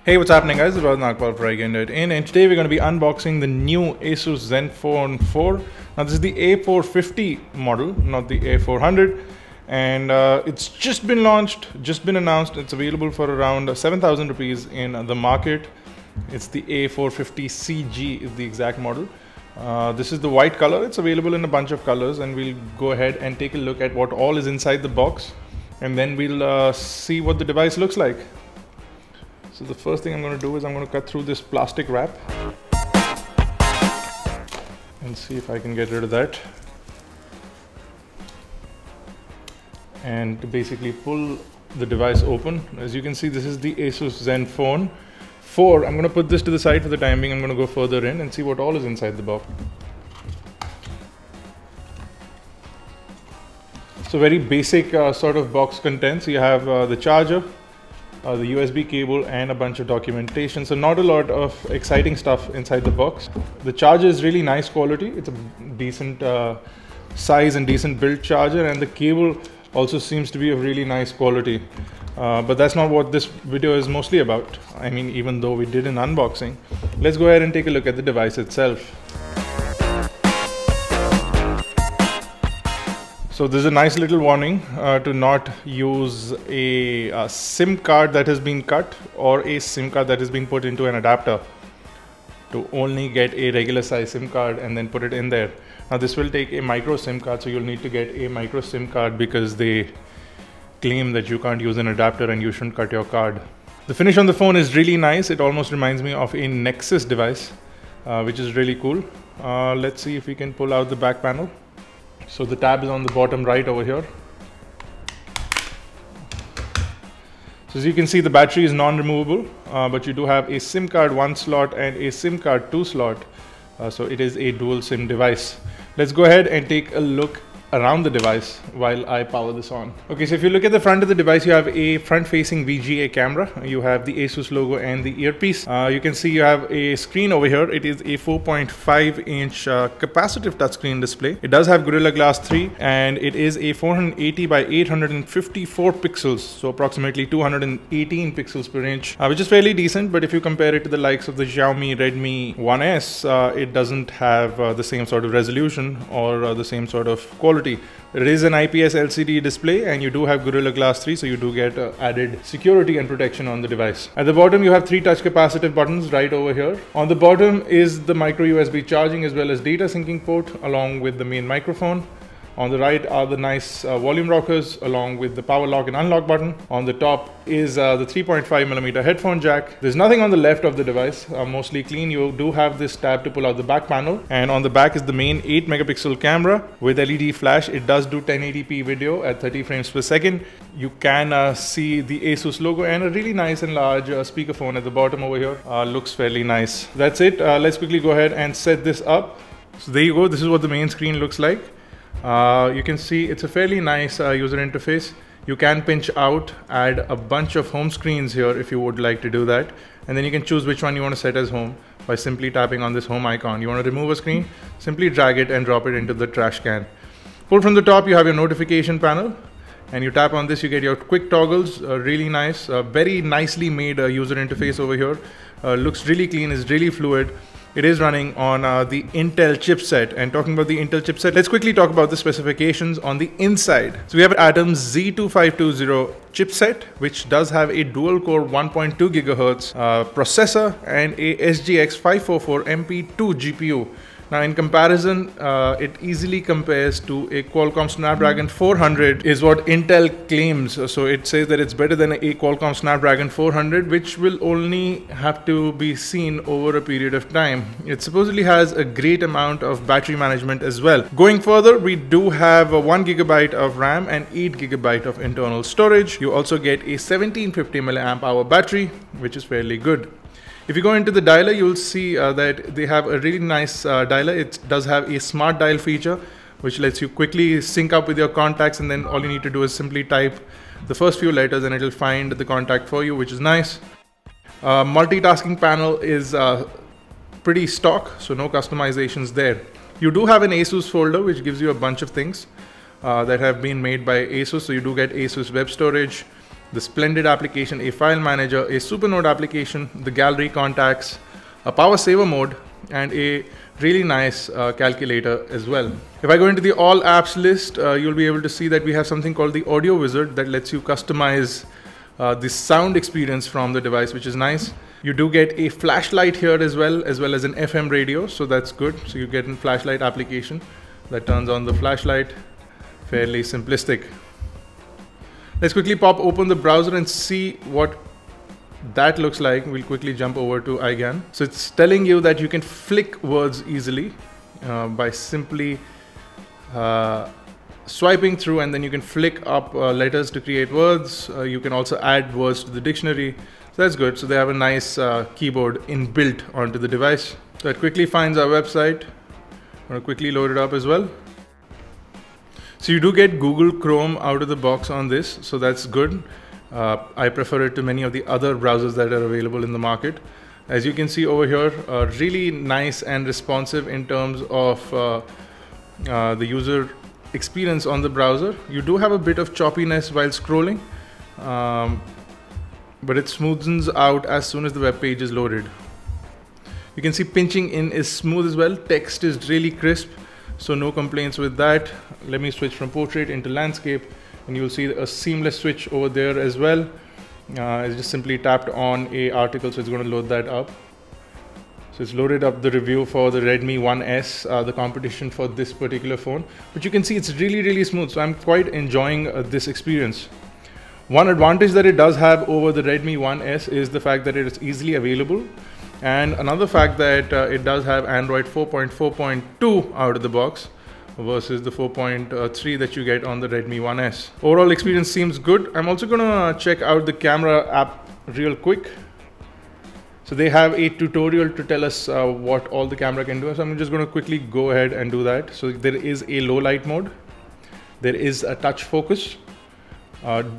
Hey, what's happening guys? It's Raj Nagpal for iGain.in, and today we're going to be unboxing the new Asus Zenfone 4. Now this is the A450 model, not the A400, and it's just been launched, just been announced. It's available for around 7,000 rupees in the market. It's the A450CG is the exact model. This is the white color. It's available in a bunch of colors, and we'll go ahead and take a look at what all is inside the box, and then we'll see what the device looks like. So the first thing I'm going to do is I'm going to cut through this plastic wrap and see if I can get rid of that, and to basically pull the device open. As you can see, this is the Asus Zenfone 4. I'm going to put this to the side for the time being. I'm going to go further in and see what all is inside the box. So very basic sort of box contents. You have the charger, the USB cable, and a bunch of documentation. So not a lot of exciting stuff inside the box. The charger is really nice quality. It's a decent size and decent build charger, and the cable also seems to be of really nice quality. But that's not what this video is mostly about. I mean, even though we did an unboxing, let's go ahead and take a look at the device itself. So there's a nice little warning to not use a SIM card that has been cut or a SIM card that has been put into an adapter, to only get a regular size SIM card and then put it in there. Now this will take a micro SIM card, so you'll need to get a micro SIM card because they claim that you can't use an adapter and you shouldn't cut your card. The finish on the phone is really nice. It almost reminds me of a Nexus device, which is really cool. Let's see if we can pull out the back panel. So the tab is on the bottom right over here. So as you can see, the battery is non-removable, but you do have a SIM card 1 slot and a SIM card 2 slot. So it is a dual SIM device. Let's go ahead and take a look around the device while I power this on. Okay, so if you look at the front of the device, you have a front-facing VGA camera. You have the Asus logo and the earpiece. You can see you have a screen over here. It is a 4.5-inch capacitive touchscreen display. It does have Gorilla Glass 3, and it is a 480 by 854 pixels, so approximately 218 pixels per inch, which is fairly decent. But if you compare it to the likes of the Xiaomi Redmi 1S, it doesn't have the same sort of resolution or the same sort of quality. It is an IPS LCD display, and you do have Gorilla Glass 3, so you do get added security and protection on the device. At the bottom, you have 3 touch capacitive buttons right over here. On the bottom is the micro USB charging as well as data syncing port, along with the main microphone. On the right are the nice volume rockers along with the power lock and unlock button. On the top is the 3.5mm headphone jack. There's nothing on the left of the device, mostly clean. You do have this tab to pull out the back panel, and on the back is the main 8-megapixel camera with LED flash. It does do 1080p video at 30 frames per second. You can see the Asus logo and a really nice and large speakerphone at the bottom over here. Looks fairly nice. That's it. Let's quickly go ahead and set this up. So there you go. This is what the main screen looks like. You can see it's a fairly nice user interface. You can pinch out, add a bunch of home screens here if you would like to do that, and then you can choose which one you want to set as home by simply tapping on this home icon. You want to remove a screen, simply drag it and drop it into the trash can. Pull from the top, you have your notification panel, and you tap on this, you get your quick toggles. Really nice, very nicely made user interface over here. Looks really clean, is really fluid. It is running on the Intel chipset. And talking about the Intel chipset, let's quickly talk about the specifications on the inside. So we have an Atom Z2520 chipset, which does have a dual-core 1.2 GHz processor and a SGX 544 MP2 GPU. Now in comparison, it easily compares to a Qualcomm Snapdragon 400 is what Intel claims. So it says that it's better than a Qualcomm Snapdragon 400, which will only have to be seen over a period of time. It supposedly has a great amount of battery management as well. Going further, we do have a 1 GB of RAM and 8 GB of internal storage. You also get a 1750 mAh battery, which is fairly good. If you go into the dialer, you'll see that they have a really nice dialer. It does have a smart dial feature, which lets you quickly sync up with your contacts, and then all you need to do is simply type the first few letters and it'll find the contact for you, which is nice. Multitasking panel is pretty stock, so no customizations there. You do have an Asus folder, which gives you a bunch of things that have been made by Asus. So you do get Asus web storage, the Splendid application, a file manager, a SuperNode application, the gallery contacts, a power saver mode, and a really nice calculator as well. If I go into the all apps list, you'll be able to see that we have something called the Audio Wizard that lets you customize the sound experience from the device, which is nice. You do get a flashlight here as well as an FM radio, so that's good. So you get a flashlight application that turns on the flashlight. Fairly simplistic. Let's quickly pop open the browser and see what that looks like. We'll quickly jump over to iGyan. So it's telling you that you can flick words easily by simply swiping through, and then you can flick up letters to create words. You can also add words to the dictionary. So that's good. So they have a nice keyboard inbuilt onto the device. So it quickly finds our website. I'm going to quickly load it up as well. So you do get Google Chrome out of the box on this, so that's good. I prefer it to many of the other browsers that are available in the market. As you can see over here, really nice and responsive in terms of the user experience on the browser. You do have a bit of choppiness while scrolling, but it smoothens out as soon as the web page is loaded. You can see pinching in is smooth as well. Text is really crisp, so no complaints with that. Let me switch from portrait into landscape, and you'll see a seamless switch over there as well. It's just simply tapped on a article, so it's going to load that up. So it's loaded up the review for the Redmi 1S, the competition for this particular phone. But you can see it's really smooth, so I'm quite enjoying this experience. One advantage that it does have over the Redmi 1S is the fact that it is easily available. And another fact that it does have Android 4.4.2 out of the box versus the 4.3 that you get on the Redmi 1S. Overall experience seems good. I'm also going to check out the camera app real quick. So they have a tutorial to tell us what all the camera can do. So I'm just going to quickly go ahead and do that. So there is a low light mode. There is a touch focus.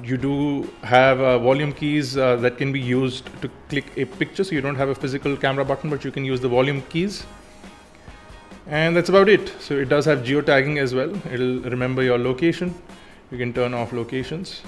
You do have volume keys that can be used to click a picture, so you don't have a physical camera button, but you can use the volume keys. And that's about it. So it does have geotagging as well. It'll remember your location. You can turn off locations.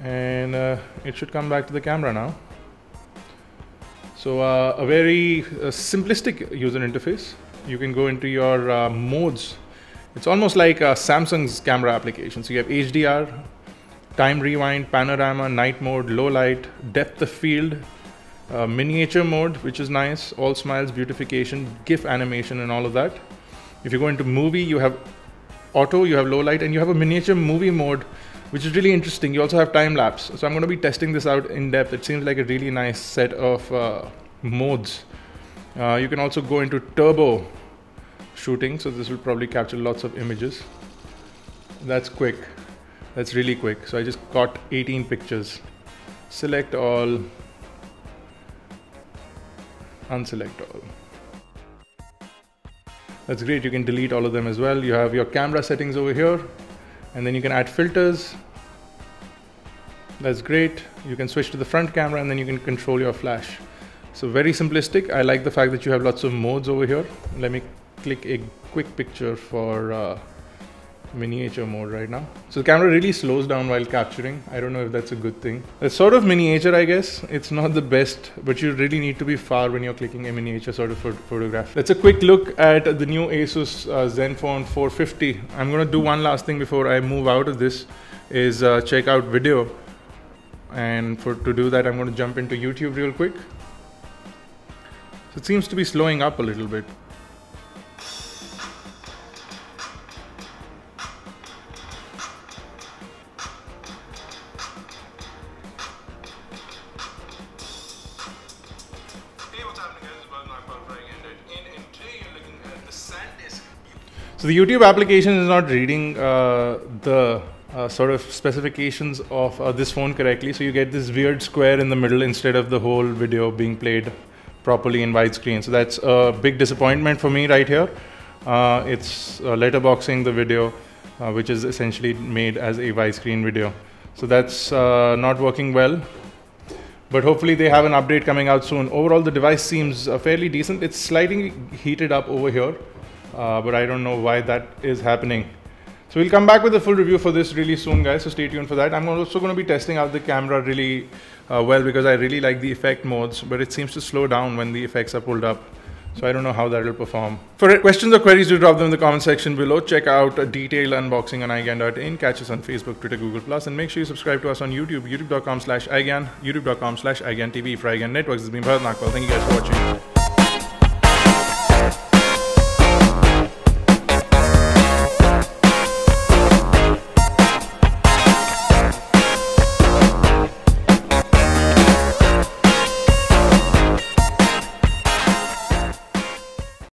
And it should come back to the camera now. So a very simplistic user interface. You can go into your modes. It's almost like Samsung's camera application. So you have HDR, time rewind, panorama, night mode, low light, depth of field, miniature mode, which is nice, all smiles, beautification, GIF animation, and all of that. If you go into movie, you have auto, you have low light, and you have a miniature movie mode, which is really interesting. You also have time lapse. So I'm going to be testing this out in depth. It seems like a really nice set of modes. You can also go into turbo shooting, so this will probably capture lots of images. That's quick. That's really quick. So I just caught 18 pictures. Select all, unselect all. That's great. You can delete all of them as well. You have your camera settings over here, and then you can add filters. That's great. You can switch to the front camera, and then you can control your flash. So very simplistic. I like the fact that you have lots of modes over here. Let me click a quick picture for miniature mode right now. So the camera really slows down while capturing. I don't know if that's a good thing. It's sort of miniature, I guess. It's not the best, but you really need to be far when you're clicking a miniature sort of photograph. That's a quick look at the new Asus Zenfone 450. I'm going to do one last thing before I move out of this, is check out video. And to do that, I'm going to jump into YouTube real quick. So it seems to be slowing up a little bit. So the YouTube application is not reading the sort of specifications of this phone correctly. So you get this weird square in the middle instead of the whole video being played properly in widescreen. So that's a big disappointment for me right here. It's letterboxing the video, which is essentially made as a widescreen video. So that's not working well. But hopefully they have an update coming out soon. Overall, the device seems fairly decent. It's slightly heated up over here. But I don't know why that is happening. So we'll come back with a full review for this really soon, guys, so stay tuned for that. I'm also going to be testing out the camera really well, because I really like the effect modes, but it seems to slow down when the effects are pulled up. So I don't know how that will perform. For questions or queries, do drop them in the comment section below. Check out a detailed unboxing on iGyan.in. Catch us on Facebook, Twitter, Google+, and make sure you subscribe to us on YouTube, youtube.com/iGyan, youtube.com/iGyanTV. For iGyan Networks, this has been Bharat Nagpal. Thank you guys for watching.